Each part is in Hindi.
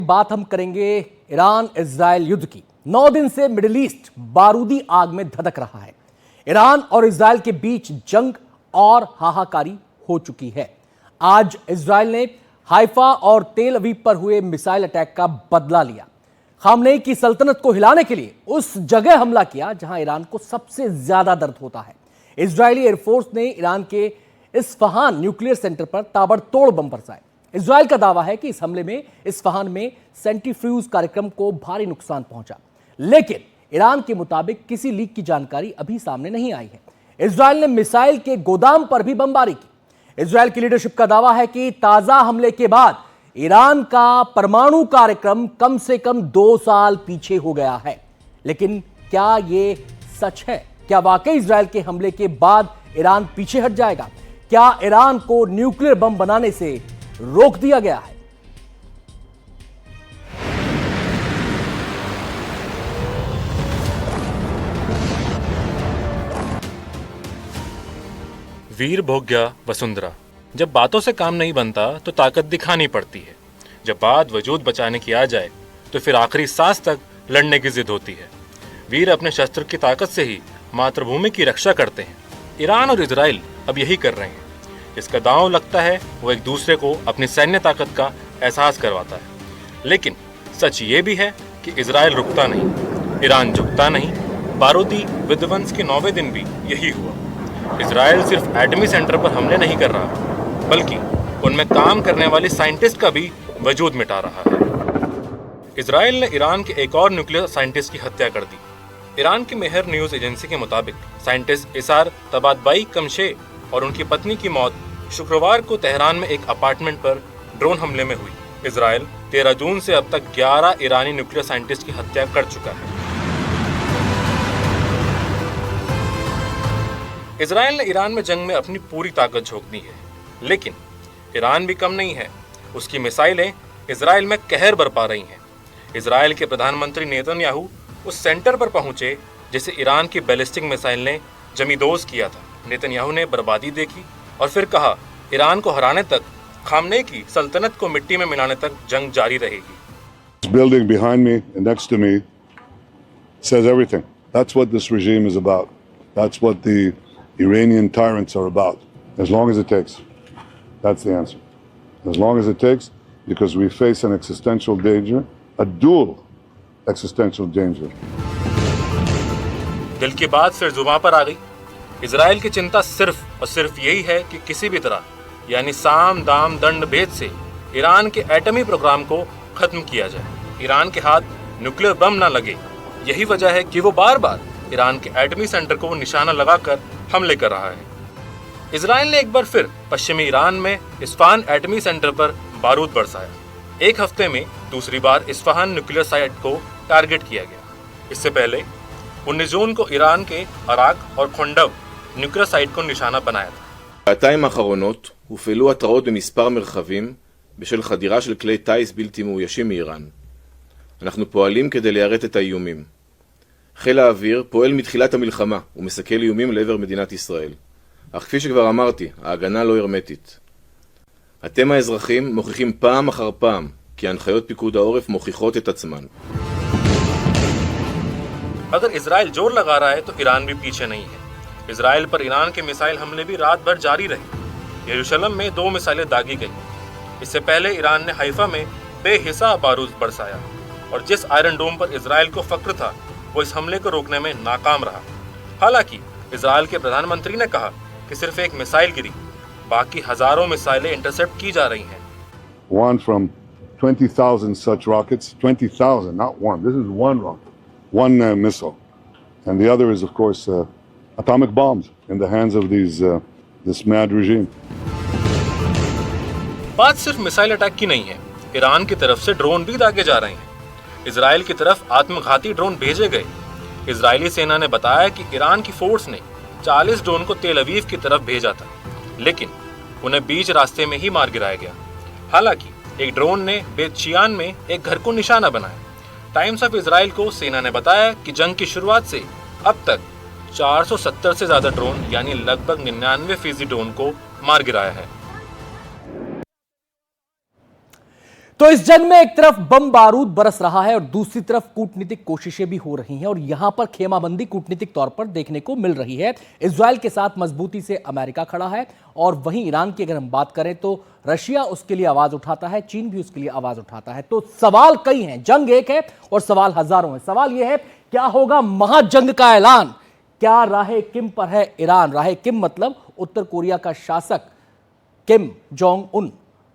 बात हम करेंगे ईरान इजराइल युद्ध की। 9 दिन से मिडिल ईस्ट बारूदी आग में धधक रहा है। ईरान और इजराइल के बीच जंग और हाहाकारी हो चुकी है। आज इजराइल ने हाइफा और तेल अवीव पर हुए मिसाइल अटैक का बदला लिया। खामनेई की सल्तनत को हिलाने के लिए उस जगह हमला किया जहां ईरान को सबसे ज्यादा दर्द होता है। इजरायली एयरफोर्स ने ईरान के इस्फहान न्यूक्लियर सेंटर पर ताबड़तोड़ बम बरसाए। इजराइल का दावा है कि इस हमले में इस्फहान में सेंट्रीफ्यूज कार्यक्रम को भारी नुकसान पहुंचा, लेकिन ईरान के मुताबिक किसी लीक की जानकारी अभी सामने नहीं आई है। इजराइल ने मिसाइल के गोदाम पर भी बमबारी की। इजराइल की लीडरशिप का दावा है कि ताजा हमले के बाद ईरान का परमाणु कार्यक्रम कम से कम 2 साल पीछे हो गया है। लेकिन क्या यह सच है? क्या वाकई इजराइल के हमले के बाद ईरान पीछे हट जाएगा? क्या ईरान को न्यूक्लियर बम बनाने से रोक दिया गया है? वीर भोग्या वसुंधरा। जब बातों से काम नहीं बनता तो ताकत दिखानी पड़ती है। जब बात वजूद बचाने की आ जाए तो फिर आखिरी सांस तक लड़ने की जिद होती है। वीर अपने शस्त्र की ताकत से ही मातृभूमि की रक्षा करते हैं। ईरान और इजराइल अब यही कर रहे हैं। जिसका दांव लगता है वो एक दूसरे को अपनी सैन्य ताकत का एहसास करवाता है। लेकिन सच ये भी है कि इजराइल रुकता नहीं, ईरान झुकता नहीं। बारूदी विध्वंस के 9वें दिन भी यही हुआ। इजराइल सिर्फ एटमी सेंटर पर हमले नहीं कर रहा, बल्कि उनमें काम करने वाले साइंटिस्ट का भी वजूद मिटा रहा है। इजराइल ने ईरान के एक और न्यूक्लियर साइंटिस्ट की हत्या कर दी। ईरान की मेहर न्यूज एजेंसी के मुताबिक साइंटिस्ट इसार तबातबाई कमशे और उनकी पत्नी की मौत शुक्रवार को तेहरान में एक अपार्टमेंट पर ड्रोन हमले में हुई। इजराइल 13 जून से अब तक 11 ईरानी न्यूक्लियर साइंटिस्ट की हत्या कर चुका है। इजराइल ने ईरान में जंग में अपनी पूरी ताकत झोंक दी है, लेकिन ईरान भी कम नहीं है। उसकी मिसाइलें इजराइल में कहर बरपा रही हैं। इजराइल के प्रधानमंत्री नेतन्याहू उस सेंटर पर पहुंचे जिसे ईरान की बैलिस्टिक मिसाइल ने जमीदोज किया था। नेतन्याहू ने बर्बादी देखी और फिर कहा ईरान को हराने तक, खामनेई की सल्तनत को मिट्टी में मिलाने तक जंग जारी रहेगी। This building behind me and next to me says everything. That's what this regime is about. That's what the Iranian tyrants are about. As long as it takes. That's the answer. As long as it takes, because we face an existential danger, a dual existential danger. दिल की बात फिर जुबां पर आ गई। इजराइल की चिंता सिर्फ और सिर्फ यही है कि किसी भी तरह, यानी साम दाम दंड भेद से ईरान के एटमी प्रोग्राम को खत्म किया जाए। ईरान के हाथ न्यूक्लियर बम ना लगे। यही वजह है कि वो बार बार ईरान के एटमी सेंटर को निशाना लगाकर हमले कर रहा है। इजराइल ने एक बार फिर पश्चिमी ईरान में इस्फहान एटमी सेंटर पर बारूद बरसाया। एक हफ्ते में दूसरी बार इस्फहान न्यूक्लियर साइट को टारगेट किया गया। इससे पहले 19 जून को ईरान के अराक और खोंडव न्यूक्लियर साइट को निशाना बनाया था। בשעתיים האחרונות הופעלו התרעות במספר מרחבים בשל חדירה של כלי טיס בלתי מאוישים מאיראן. אנחנו פועלים כדי ליירט את האיומים. חיל האוויר פועל מתחילת המלחמה ומסכל איומים לעבר מדינת ישראל. אך כפי שכבר אמרתי, ההגנה לא הרמטית. אתם האזרחים מוכיחים פעם אחר פעם כי הנחיות פיקוד העורף מוכיחות את עצמן. अगर इजराइल जोर लगा रहा है तो ईरान भी पीछे नहीं है। इजराइल पर ईरान के मिसाइल हमले भी रात भर जारी रहे। यरूशलेम में 2 मिसाइलें दागी गई। इससे पहले ईरान ने हाइफा में बेहिसाब बारूद बरसाया और जिस आयरन डोम पर इजराइल को फक्र था वो इस हमले को रोकने में नाकाम रहा। हालांकि इजराइल के प्रधानमंत्री ने कहा कि सिर्फ एक मिसाइल गिरी, बाकी हजारों मिसाइलें इंटरसेप्ट की जा रही हैं। One from 20,000 such rockets, 20,000, not one. This is one rocket, one missile. And the other is, of course, atomic bombs in the hands of this mad regime. बात सिर्फ मिसाइल अटैक की नहीं है। ईरान की तरफ से ड्रोन भी दागे जा रहे हैं। इजराइल की तरफ आत्मघाती ड्रोन भेजे गए। इजरायली सेना ने बताया कि ईरान की फोर्स ने 40 ड्रोन को तेल अवीव की तरफ भेजा था, लेकिन उन्हें बीच रास्ते में ही मार गिराया गया। हालांकि एक ड्रोन ने बेत शियान में एक घर को निशाना बनाया। टाइम्स ऑफ इजराइल को सेना ने बताया कि जंग की शुरुआत से अब तक 470 से ज्यादा ड्रोन यानी लगभग 99% ड्रोन को मार गिराया है। तो इस जंग में एक तरफ बम बारूद बरस रहा है और दूसरी तरफ कूटनीतिक कोशिशें भी हो रही हैं और यहां पर खेमाबंदी कूटनीतिक तौर पर देखने को मिल रही है। इजराइल के साथ मजबूती से अमेरिका खड़ा है और वहीं ईरान की अगर हम बात करें तो रशिया उसके लिए आवाज उठाता है, चीन भी उसके लिए आवाज उठाता है। तो सवाल कई हैं, जंग एक है और सवाल हजारों हैं। सवाल यह है, क्या होगा महाजंग का ऐलान? क्या राहे किम पर है ईरान? राहे किम मतलब उत्तर कोरिया का शासक किम जोंग उन,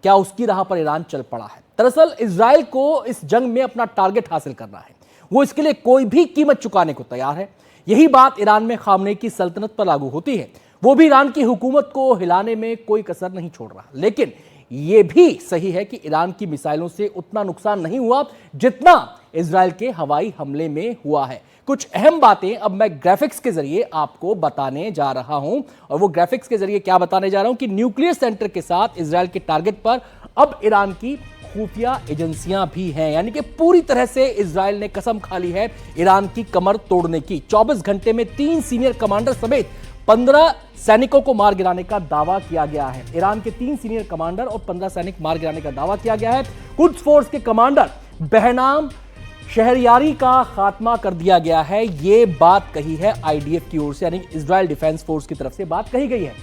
क्या उसकी राह पर ईरान चल पड़ा है? दरअसल इजराइल को इस जंग में अपना टारगेट हासिल करना है, वो इसके लिए कोई भी कीमत चुकाने को तैयार है। यही बात ईरान में खामनेई की सल्तनत पर लागू होती है, वो भी ईरान की हुकूमत को हिलाने में कोई कसर नहीं छोड़ रहा। लेकिन यह भी सही है कि ईरान की मिसाइलों से उतना नुकसान नहीं हुआ जितना इजराइल के हवाई हमले में हुआ है। कुछ अहम बातें अब मैं ग्राफिक्स के जरिए आपको बताने जा रहा हूं और वो ग्राफिक्स के जरिए क्या बताने जा रहा हूं कि न्यूक्लियर सेंटर के साथ इजराइल के टारगेट पर अब ईरान की खुफिया एजेंसियां भी हैं, यानी कि पूरी तरह से इजराइल ने कसम खा ली है ईरान की कमर तोड़ने की। 24 घंटे में 3 सीनियर कमांडर समेत 15 सैनिकों को मार गिराने का दावा किया गया है। ईरान के 3 सीनियर कमांडर और 15 सैनिक मार गिराने का दावा किया गया है। कुद्स फोर्स के कमांडर बहनाम शहरयारी का खात्मा कर दिया गया है, ये बात कही है आईडीएफ की ओर से, यानी इजराइल डिफेंस फोर्स की तरफ से बात कही गई है।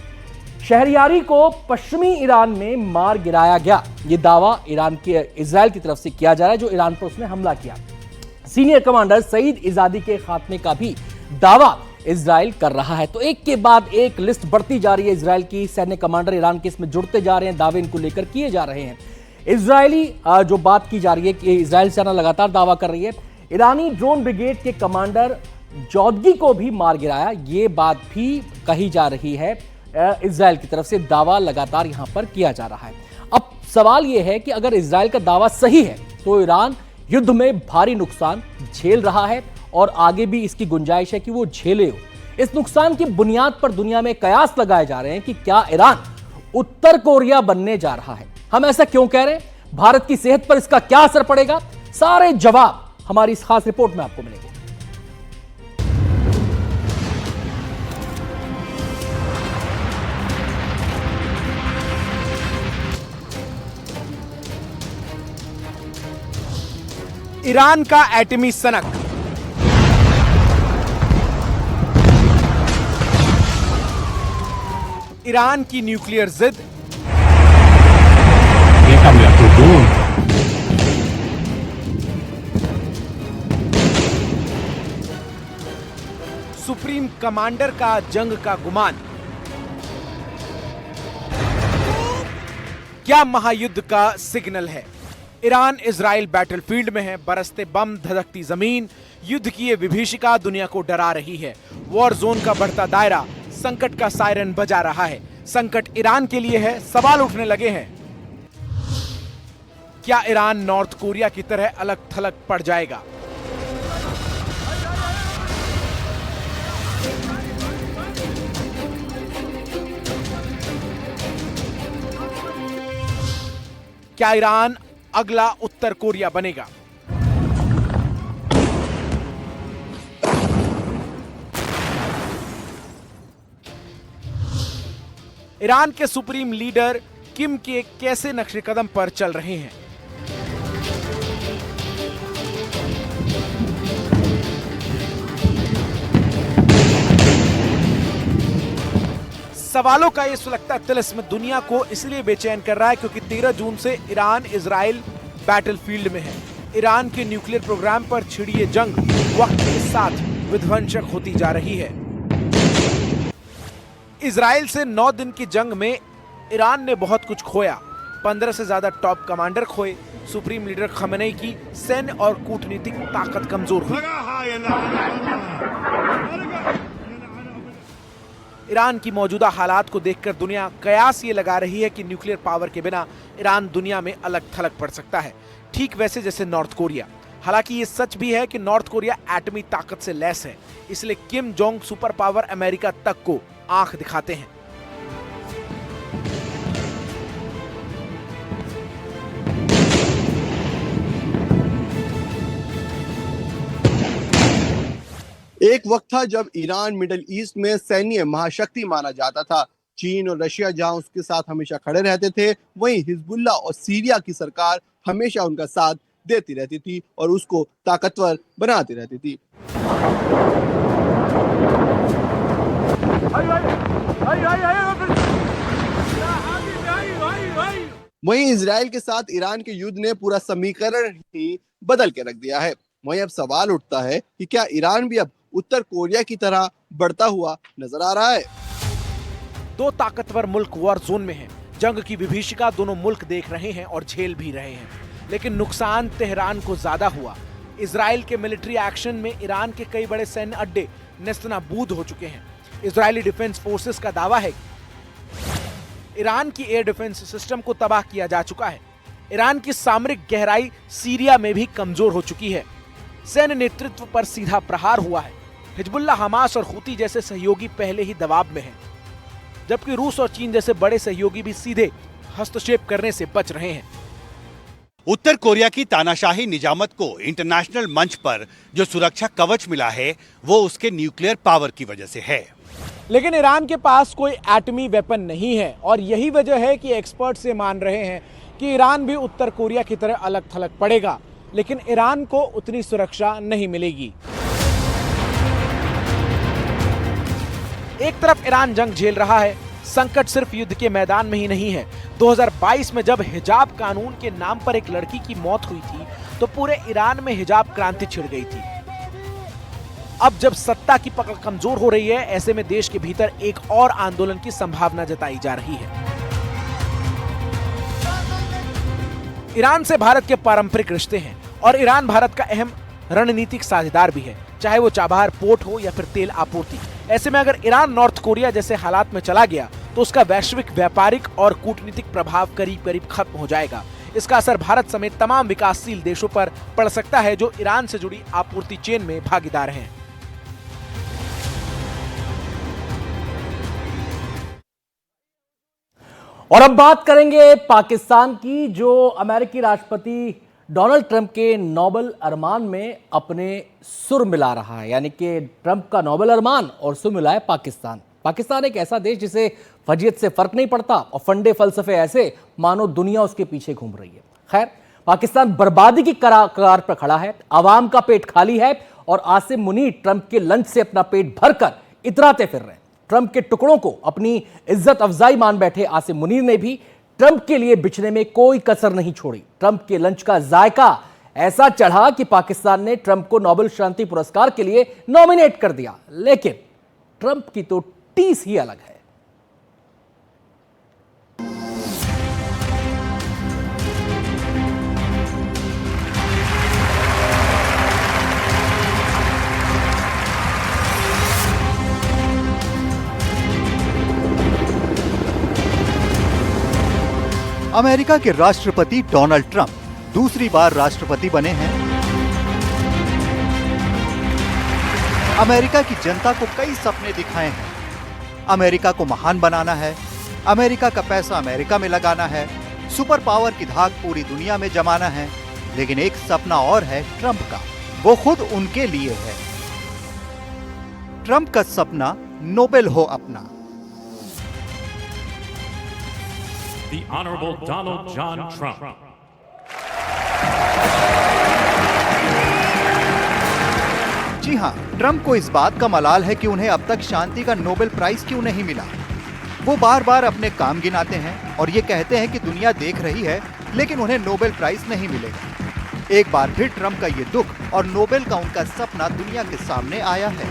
शहरयारी को पश्चिमी ईरान में मार गिराया गया, यह दावा ईरान के इजराइल की तरफ से किया जा रहा है, जो ईरान पर उसने हमला किया। सीनियर कमांडर सईद इजादी के खात्मे का भी दावा इजराइल कर रहा है। तो एक के बाद एक लिस्ट बढ़ती जा रही है इजराइल की। सैन्य कमांडर ईरान के इसमें जुड़ते जा रहे हैं, दावे इनको लेकर किए जा रहे हैं। इजरायली जो बात की जा रही है कि इजराइल सेना लगातार दावा कर रही है, ईरानी ड्रोन ब्रिगेड के कमांडर जौदगी को भी मार गिराया, ये बात भी कही जा रही है। इजराइल की तरफ से दावा लगातार यहां पर किया जा रहा है। अब सवाल यह है कि अगर इजराइल का दावा सही है तो ईरान युद्ध में भारी नुकसान झेल रहा है और आगे भी इसकी गुंजाइश है कि वो झेले हो। इस नुकसान की बुनियाद पर दुनिया में कयास लगाए जा रहे हैं कि क्या ईरान उत्तर कोरिया बनने जा रहा है। हम ऐसा क्यों कह रहे हैं? भारत की सेहत पर इसका क्या असर पड़ेगा? सारे जवाब हमारी इस खास रिपोर्ट में आपको मिलेंगे। ईरान का एटमी सनक, ईरान की न्यूक्लियर जिद, सुप्रीम कमांडर का जंग का गुमान, क्या महायुद्ध का सिग्नल है? ईरान इजराइल बैटलफील्ड में है, बरसते बम, धधकती जमीन, युद्ध की ये विभीषिका दुनिया को डरा रही है। वॉर जोन का बढ़ता दायरा संकट का सायरन बजा रहा है। संकट ईरान के लिए है, सवाल उठने लगे हैं, क्या ईरान नॉर्थ कोरिया की तरह अलग थलग पड़ जाएगा? क्या ईरान अगला उत्तर कोरिया बनेगा? ईरान के सुप्रीम लीडर किम के कैसे नक्शे कदम पर चल रहे हैं? सवालों का यह सुलगता तिलिस्म दुनिया को इसलिए बेचैन कर रहा है क्योंकि 13 जून से ईरान इजराइल बैटलफील्ड में है। ईरान के न्यूक्लियर प्रोग्राम पर छिड़ी ये जंग वक्त के साथ विध्वंसक होती जा रही है। इजराइल से 9 दिन की जंग में ईरान ने बहुत कुछ खोया। 15 से ज्यादा टॉप कमांडर खोए। सुप्रीम लीडर खमेनेई की सैन्य और कूटनीतिक ताकत कमजोर हुई। ईरान की मौजूदा हालात को देखकर दुनिया कयास ये लगा रही है कि न्यूक्लियर पावर के बिना ईरान दुनिया में अलग थलग पड़ सकता है, ठीक वैसे जैसे नॉर्थ कोरिया। हालांकि ये सच भी है कि नॉर्थ कोरिया एटमी ताकत से लैस है, इसलिए Kim Jong super power America तक को आंख दिखाते हैं। एक वक्त था जब ईरान मिडिल ईस्ट में सैन्य महाशक्ति माना जाता था। चीन और रशिया जहां उसके साथ हमेशा खड़े रहते थे, वहीं हिजबुल्लाह और सीरिया की सरकार हमेशा उनका साथ देती रहती थी और उसको ताकतवर बनाती रहती थी। वहीं इजराइल के साथ ईरान के युद्ध ने पूरा समीकरण ही बदल के रख दिया है। वहीं अब सवाल उठता है कि क्या ईरान भी अब उत्तर कोरिया की तरह बढ़ता हुआ नजर आ रहा है। दो ताकतवर मुल्क वॉर जोन में हैं। जंग की विभीषिका दोनों मुल्क देख रहे हैं और झेल भी रहे हैं, लेकिन नुकसान तेहरान को ज्यादा हुआ। इजराइल के मिलिट्री एक्शन में ईरान के कई बड़े सैन्य अड्डे नेस्तनाबूद हो चुके हैं। इजरायली डिफेंस फोर्सेस का दावा है ईरान की एयर डिफेंस सिस्टम को तबाह किया जा चुका है। ईरान की सामरिक गहराई सीरिया में भी कमजोर हो चुकी है। सैन्य नेतृत्व पर सीधा प्रहार हुआ है। हिजबुल्लाह, हमास और हुती जैसे सहयोगी पहले ही दबाव में हैं, जबकि रूस और चीन जैसे बड़े सहयोगी भी सीधे हस्तक्षेप करने से बच रहे हैं। उत्तर कोरिया की तानाशाही निजामत को इंटरनेशनल मंच पर जो सुरक्षा कवच मिला है वो उसके न्यूक्लियर पावर की वजह से है। लेकिन ईरान के पास कोई एटमी वेपन नहीं है और यही वजह है कि एक्सपर्ट से मान रहे हैं कि ईरान भी उत्तर कोरिया की तरह अलग थलग पड़ेगा, लेकिन ईरान को उतनी सुरक्षा नहीं मिलेगी। एक तरफ ईरान जंग झेल रहा है, संकट सिर्फ युद्ध के मैदान में ही नहीं है। 2022 में जब हिजाब कानून के नाम पर एक लड़की की मौत हुई थी तो पूरे ईरान में हिजाब क्रांति छिड़ गई थी। अब जब सत्ता की पकड़ कमजोर हो रही है, ऐसे में देश के भीतर एक और आंदोलन की संभावना जताई जा रही है। ईरान से भारत के पारंपरिक रिश्ते हैं और ईरान भारत का अहम रणनीतिक साझेदार भी है, चाहे वो चाबहार पोर्ट हो या फिर तेल आपूर्ति। ऐसे में अगर ईरान नॉर्थ कोरिया जैसे हालात में चला गया तो उसका वैश्विक व्यापारिक और कूटनीतिक प्रभाव करीब करीब खत्म हो जाएगा। इसका असर भारत समेत तमाम विकासशील देशों पर पड़ सकता है जो ईरान से जुड़ी आपूर्ति चेन में भागीदार हैं। और अब बात करेंगे पाकिस्तान की, जो अमेरिकी राष्ट्रपति डोनाल्ड ट्रंप के नोबेल अरमान में अपने सुर मिला रहा है। यानी कि ट्रंप का नोबेल अरमान और सुर मिला है पाकिस्तान। पाकिस्तान एक ऐसा देश जिसे फजीयत से फर्क नहीं पड़ता और फंडे फलसफे ऐसे मानो दुनिया उसके पीछे घूम रही है। खैर, पाकिस्तान बर्बादी की कगार पर खड़ा है, आवाम का पेट खाली है और आसिम मुनीर ट्रंप के लंच से अपना पेट भरकर इतराते फिर रहे हैं। ट्रंप के टुकड़ों को अपनी इज्जत अफजाई मान बैठे आसिम मुनीर ने भी ट्रंप के लिए बिछने में कोई कसर नहीं छोड़ी। ट्रंप के लंच का जायका ऐसा चढ़ा कि पाकिस्तान ने ट्रंप को नोबेल शांति पुरस्कार के लिए नॉमिनेट कर दिया, लेकिन ट्रंप की तो टीस ही अलग है। अमेरिका के राष्ट्रपति डोनाल्ड ट्रंप दूसरी बार राष्ट्रपति बने हैं। अमेरिका की जनता को कई सपने दिखाए हैं। अमेरिका को महान बनाना है, अमेरिका का पैसा अमेरिका में लगाना है, सुपर पावर की धाक पूरी दुनिया में जमाना है। लेकिन एक सपना और है ट्रंप का, वो खुद उनके लिए है। ट्रंप का सपना नोबेल हो अपना। The Honorable Donald John Trump. जी हां, ट्रंप को इस बात का मलाल है कि उन्हें अब तक शांति का नोबेल प्राइज क्यों नहीं मिला। वो बार बार अपने काम गिनाते हैं और ये कहते हैं कि दुनिया देख रही है, लेकिन उन्हें नोबेल प्राइज नहीं मिलेगा। एक बार फिर ट्रंप का ये दुख और नोबेल का उनका सपना दुनिया के सामने आया है।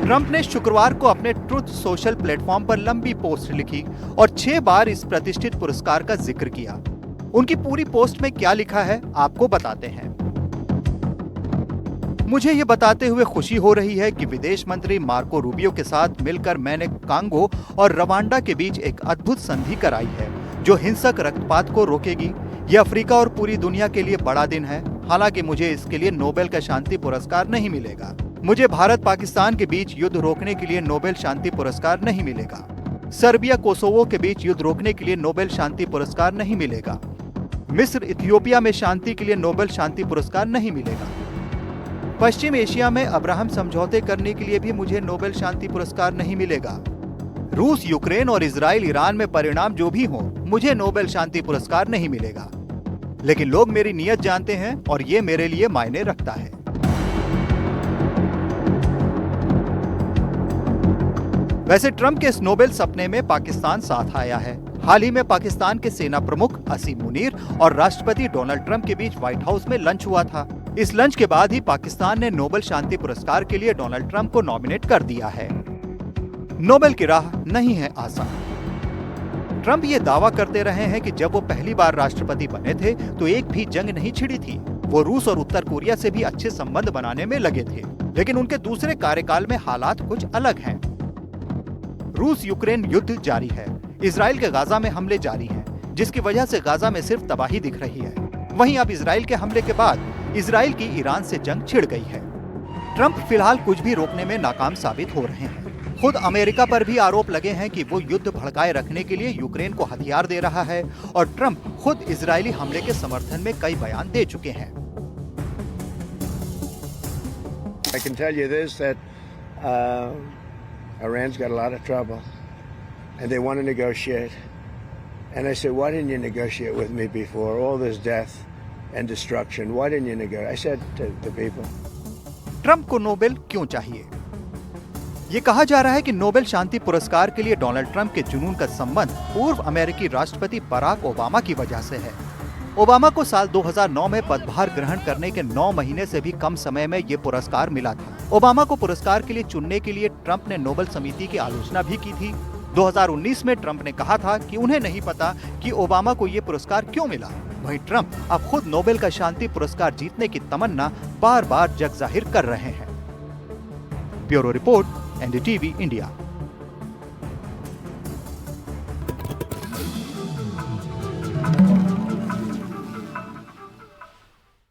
ट्रंप ने शुक्रवार को अपने ट्रुथ सोशल प्लेटफॉर्म पर लंबी पोस्ट लिखी और 6 बार इस प्रतिष्ठित पुरस्कार का जिक्र किया। उनकी पूरी पोस्ट में क्या लिखा है आपको बताते हैं। मुझे ये बताते हुए खुशी हो रही है कि विदेश मंत्री मार्को रूबियो के साथ मिलकर मैंने कांगो और रवांडा के बीच एक अद्भुत संधि कराई है जो हिंसक रक्तपात को रोकेगी। यह अफ्रीका और पूरी दुनिया के लिए बड़ा दिन है। हालांकि मुझे इसके लिए नोबेल का शांति पुरस्कार नहीं मिलेगा। मुझे भारत पाकिस्तान के बीच युद्ध रोकने के लिए नोबेल शांति पुरस्कार नहीं मिलेगा। सर्बिया कोसोवो के बीच युद्ध रोकने के लिए नोबेल शांति पुरस्कार नहीं मिलेगा। मिस्र इथियोपिया में शांति के लिए नोबेल शांति पुरस्कार नहीं मिलेगा। पश्चिम एशिया में अब्राहम समझौते करने के लिए भी मुझे नोबेल शांति पुरस्कार नहीं मिलेगा। रूस, यूक्रेन और इजराइल, ईरान में परिणाम जो भी हो, मुझे नोबेल शांति पुरस्कार नहीं मिलेगा। लेकिन लोग मेरी नीयत जानते हैं और ये मेरे लिए मायने रखता है। वैसे ट्रंप के इस नोबेल सपने में पाकिस्तान साथ आया है। हाल ही में पाकिस्तान के सेना प्रमुख असीम मुनीर और राष्ट्रपति डोनाल्ड ट्रंप के बीच व्हाइट हाउस में लंच हुआ था। इस लंच के बाद ही पाकिस्तान ने नोबेल शांति पुरस्कार के लिए डोनाल्ड ट्रंप को नॉमिनेट कर दिया है। नोबेल की राह नहीं है आसान। ट्रंप ये दावा करते रहे हैं कि जब वो पहली बार राष्ट्रपति बने थे तो एक भी जंग नहीं छिड़ी थी। वो रूस और उत्तर कोरिया से भी अच्छे संबंध बनाने में लगे थे। लेकिन उनके दूसरे कार्यकाल में हालात कुछ अलग हैं। रूस यूक्रेन युद्ध जारी है। इजराइल के गाजा में हमले जारी हैं, जिसकी वजह से गाजा में सिर्फ तबाही दिख रही है। वहीं अब इजराइल के हमले के बाद इजराइल की ईरान से जंग छिड़ गई है। ट्रंप फिलहाल कुछ भी रोकने में नाकाम साबित हो रहे हैं। खुद अमेरिका पर भी आरोप लगे हैं कि वो युद्ध भड़काए रखने के लिए यूक्रेन को हथियार दे रहा है और ट्रंप खुद इजरायली हमले के समर्थन में कई बयान दे चुके हैं। I can tell you this, that Iran's got a lot of trouble and they want to negotiate. And I said, why didn't you negotiate with me before? All this death and destruction. Why didn't you negotiate? I said to the people. Trump को नोबेल क्यों चाहिए? ये कहा जा रहा है कि नोबेल शांति पुरस्कार के लिए डोनाल्ड ट्रंप के जुनून का संबंध पूर्व अमेरिकी राष्ट्रपति बराक ओबामा की वजह से है। ओबामा को साल 2009 में पदभार ग्रहण करने के 9 महीने से भी कम समय में ये पुरस्कार मिला था। ओबामा को पुरस्कार के लिए चुनने के लिए ट्रंप ने नोबेल समिति की आलोचना भी की थी। 2019 में ट्रंप ने कहा था कि उन्हें नहीं पता कि ओबामा को ये पुरस्कार क्यों मिला। वहीं ट्रंप अब खुद नोबेल का शांति पुरस्कार जीतने की तमन्ना बार बार जग जाहिर कर रहे हैं। Bureau report, NDTV India.